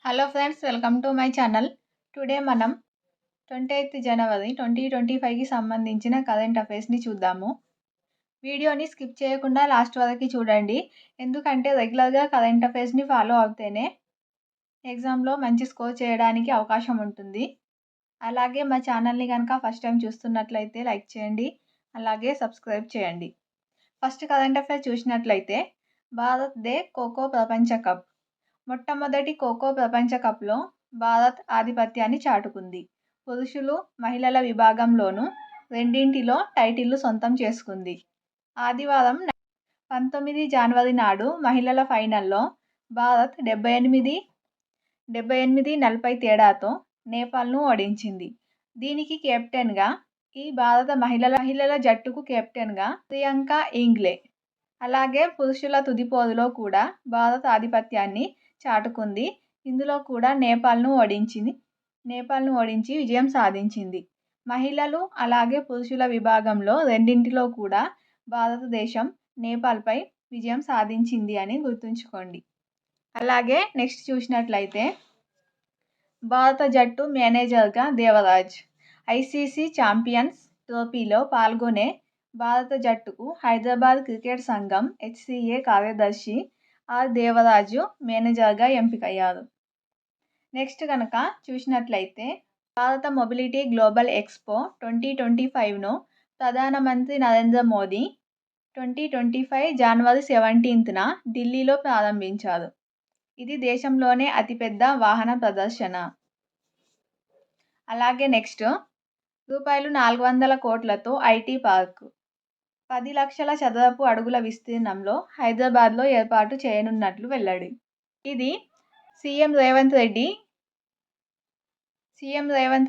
Hello friends, welcome to my channel. Today మనం 28th జనవరి 2025కి సంబంధించిన current అఫైర్స్ని చూద్దాము. వీడియోని స్కిప్ చేయకుండా లాస్ట్ వరకు చూడండి. ఎందుకంటే రెగ్యులర్గా కరెంట్ అఫైర్స్ని ఫాలో అవుతేనే ఎగ్జామ్లో మంచి స్కోర్ చేయడానికి అవకాశం ఉంటుంది. అలాగే మా ఛానల్ని కనుక ఫస్ట్ టైం చూస్తున్నట్లయితే లైక్ చేయండి, అలాగే సబ్స్క్రైబ్ చేయండి. ఫస్ట్ కరెంట్ అఫైర్ చూసినట్లయితే భారత్ దే ఖోఖో ప్రపంచ కప్. మొట్టమొదటి ఖోఖో ప్రపంచ కప్లో భారత్ ఆధిపత్యాన్ని చాటుకుంది. పురుషులు, మహిళల విభాగంలోనూ రెండింటిలో టైటిళ్లు సొంతం చేసుకుంది. ఆదివారం 19 జనవరి నాడు మహిళల ఫైనల్లో భారత్ 78-40 తేడాతో నేపాల్ను ఓడించింది. దీనికి కెప్టెన్గా ఈ భారత మహిళల జట్టుకు కెప్టెన్గా ప్రియాంక ఇంగ్లే. అలాగే పురుషుల తుదిపోరులో కూడా భారత్ ఆధిపత్యాన్ని చాటుకుంది. ఇందులో కూడా నేపాల్ను ఓడించి విజయం సాధించింది. మహిళలు అలాగే పురుషుల విభాగంలో రెండింటిలో కూడా భారతదేశం నేపాల్పై విజయం సాధించింది అని గుర్తుంచుకోండి. అలాగే నెక్స్ట్ చూసినట్లయితే భారత జట్టు మేనేజర్గా దేవరాజ్. ఐసీసీ ఛాంపియన్స్ ట్రోఫీలో పాల్గొనే భారత జట్టుకు హైదరాబాద్ క్రికెట్ సంఘం హెచ్సీఏ కార్యదర్శి ఆర్ దేవరాజు మేనేజర్గా ఎంపికయ్యారు. నెక్స్ట్ కనుక చూసినట్లయితే భారత మొబిలిటీ గ్లోబల్ ఎక్స్పో 2025ను ప్రధానమంత్రి నరేంద్ర మోదీ 2025 జనవరి 17న ఢిల్లీలో ప్రారంభించారు. ఇది దేశంలోనే అతిపెద్ద వాహన ప్రదర్శన. అలాగే నెక్స్ట్ రూపాయలు 400 కోట్లతో ఐటీ పార్క్ 10 లక్షల చదరపు అడుగుల విస్తీర్ణంలో హైదరాబాద్లో ఏర్పాటు చేయనున్నట్లు వెల్లడి. ఇది సీఎం రేవంత్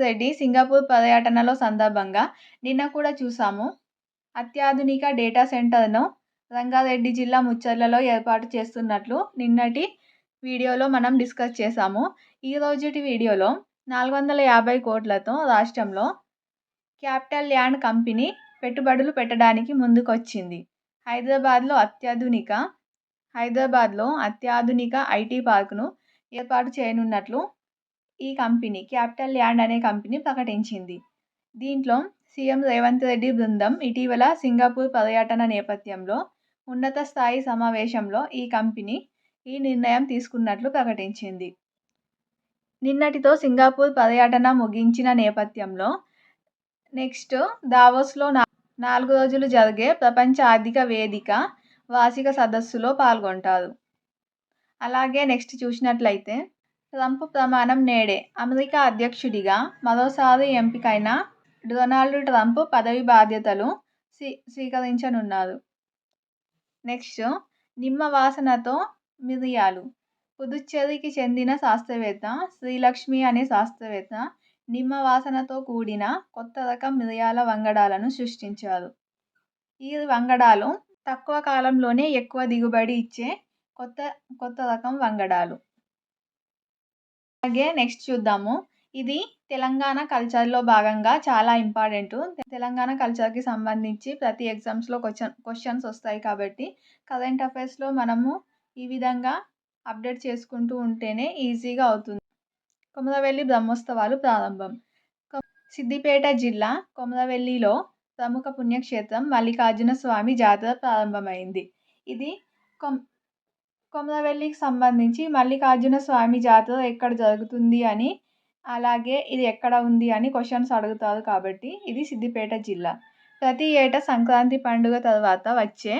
రెడ్డి సింగపూర్ పర్యటనలో సందర్భంగా నిన్న కూడా చూసాము. అత్యాధునిక డేటా సెంటర్ను రంగారెడ్డి జిల్లా ముచ్చర్లలో ఏర్పాటు చేస్తున్నట్లు నిన్నటి వీడియోలో మనం డిస్కస్ చేశాము. ఈ రోజుటి వీడియోలో 450 కోట్లతో రాష్ట్రంలో క్యాపిటల్ ల్యాండ్ కంపెనీ పెట్టుబడులు పెట్టడానికి ముందుకొచ్చింది. హైదరాబాద్లో అత్యాధునిక ఐటీ పార్కును ఏర్పాటు చేయనున్నట్లు ఈ కంపెనీ క్యాపిటల్ ల్యాండ్ అనే కంపెనీ ప్రకటించింది. దీంట్లో సీఎం రేవంత్ రెడ్డి బృందం ఇటీవల సింగపూర్ పర్యటన నేపథ్యంలో ఉన్నత స్థాయి సమావేశంలో ఈ కంపెనీ ఈ నిర్ణయం తీసుకున్నట్లు ప్రకటించింది. నిన్నటితో సింగపూర్ పర్యటన ముగించిన నేపథ్యంలో నెక్స్ట్ దావోస్లో 4 రోజులు జరిగే ప్రపంచ ఆర్థిక వేదిక వార్షిక సదస్సులో పాల్గొంటారు. అలాగే నెక్స్ట్ చూసినట్లయితే ట్రంప్ ప్రమాణం నేడే. అమెరికా అధ్యక్షుడిగా మరోసారి ఎంపికైన డొనాల్డ్ ట్రంప్ పదవి బాధ్యతలు స్వీకరించనున్నారు. నెక్స్ట్ నిమ్మ వాసనతో మిరియాలు. పుదుచ్చేరికి చెందిన శాస్త్రవేత్త శ్రీలక్ష్మి అనే శాస్త్రవేత్త నిమ్మ వాసనతో కూడిన కొత్త రకం మిరియాల వంగడాలను సృష్టించారు. ఈ వంగడాలు తక్కువ కాలంలోనే ఎక్కువ దిగుబడి ఇచ్చే కొత్త రకం వంగడాలు. అలాగే నెక్స్ట్ చూద్దాము. ఇది తెలంగాణ కల్చర్లో భాగంగా చాలా ఇంపార్టెంట్. తెలంగాణ కల్చర్కి సంబంధించి ప్రతి ఎగ్జామ్స్లో క్వశ్చన్స్ వస్తాయి కాబట్టి కరెంట్ అఫైర్స్లో మనము ఈ విధంగా అప్డేట్ చేసుకుంటూ ఉంటేనే ఈజీగా అవుతుంది. కొమరవెల్లి బ్రహ్మోత్సవాలు ప్రారంభం. సిద్దిపేట జిల్లా కొమరవెల్లిలో ప్రముఖ పుణ్యక్షేత్రం మల్లికార్జున స్వామి జాతర ప్రారంభమైంది. ఇది కొమరవెల్లికి సంబంధించి మల్లికార్జున స్వామి జాతర ఎక్కడ జరుగుతుంది అని, అలాగే ఇది ఎక్కడ ఉంది అని క్వశ్చన్స్ అడుగుతారు కాబట్టి ఇది సిద్దిపేట జిల్లా. ప్రతి ఏటా సంక్రాంతి పండుగ తర్వాత వచ్చే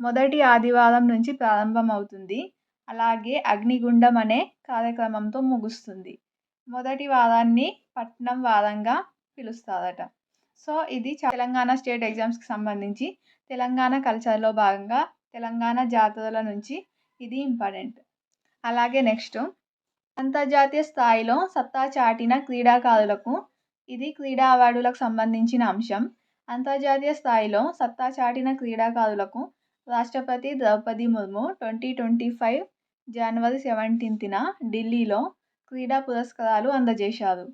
మొదటి ఆదివారం నుంచి ప్రారంభం అవుతుంది. అలాగే అగ్నిగుండం అనే కార్యక్రమంతో ముగుస్తుంది. మొదటి వారాన్ని పట్నం వారంగా పిలుస్తారట. సో ఇది తెలంగాణ స్టేట్ ఎగ్జామ్స్కి సంబంధించి తెలంగాణ కల్చర్లో భాగంగా తెలంగాణ జాతరల నుంచి ఇది ఇంపార్టెంట్. అలాగే నెక్స్ట్ అంతర్జాతీయ స్థాయిలో సత్తా చాటిన క్రీడాకారులకు ఇది క్రీడా అవార్డులకు సంబంధించిన అంశం. అంతర్జాతీయ స్థాయిలో సత్తా చాటిన క్రీడాకారులకు రాష్ట్రపతి ద్రౌపది ముర్ము 2025 జనవరి 17న ఢిల్లీలో క్రీడా పురస్కారాలు అందజేశారు.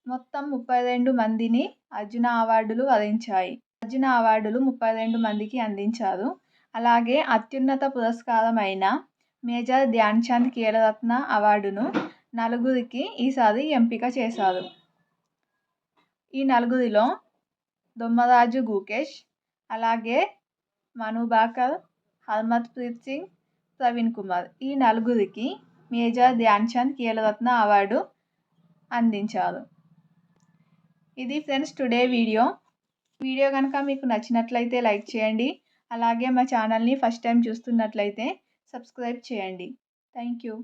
మొత్తం 32 మందిని అర్జున అవార్డులు వరించాయి. అర్జున అవార్డులు 32 మందికి అందించారు. అలాగే అత్యున్నత పురస్కారమైన మేజర్ ధ్యాన్చంద్ ఖేలరత్న అవార్డును నలుగురికి ఈసారి ఎంపిక చేశారు. ఈ నలుగురిలో దొమ్మరాజు గుకేష్, అలాగే మను భాకర్, హర్మన్ప్రీత్ సింగ్, ప్రవీణ్ కుమార్ ఈ నలుగురికి మేజర్ ధ్యాన్చంద్ ఖేల్రత్న అవార్డు అందించారు. ఇది ఫ్రెండ్స్ టుడే వీడియో కనుక మీకు నచ్చినట్లయితే లైక్ చేయండి. అలాగే మా ఛానల్ని ఫస్ట్ టైం చూస్తున్నట్లయితే సబ్స్క్రైబ్ చేయండి. Thank you.